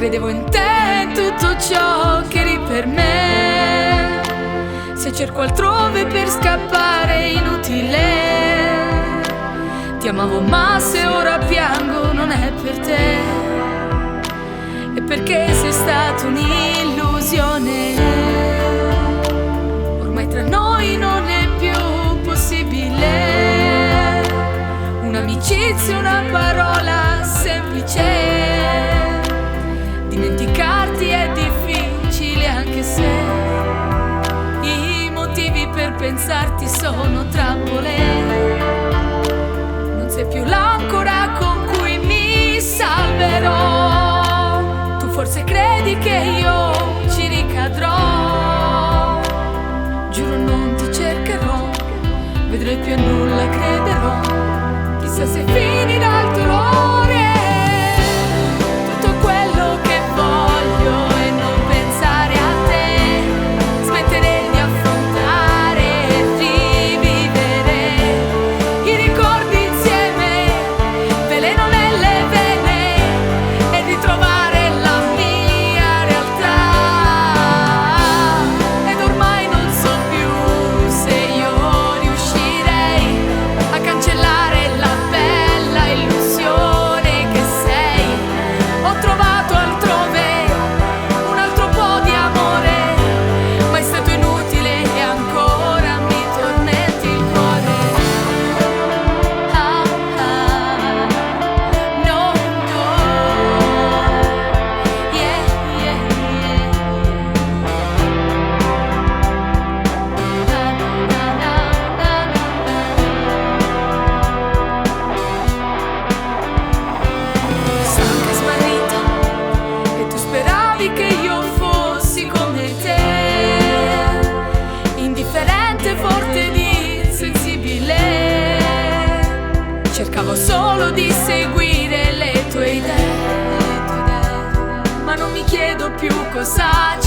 Credevo in te, in tutto ciò che eri per me. Se cerco altrove per scappare è inutile. Ti amavo ma se ora piango non è per te, è perché sei stata un'illusione. Ormai tra noi non è più possibile un'amicizia, una parola semplice. Dimenticarti è difficile anche se i motivi per pensarti sono trappole. Non sei più l'ancora con cui mi salverò. Tu forse credi che io ci ricadrò. Giuro non ti cercherò, vedrai più a nulla crederò. Chissà se finirà il dolore. Tutto quello che voglio è non pensare a te, smettere di affrontare e rivivere i ricordi insieme, veleno nelle vene, e ritrovare la mia realtà. Ed ormai non so più se io riuscirei a cancellare la bella illusione che sei. Ho trovato altrove un altro po' di amore, ma è stato inutile e ancora mi tormenti il cuore. Ah, ah, no, no, yeah, yeah, yeah. Na, na, na, na, stanca e smarrita, e tu speravi che io fossi come te, indifferente, forte ed insensibile. Cercavo solo di seguire le tue idee, ma non mi chiedo più cosa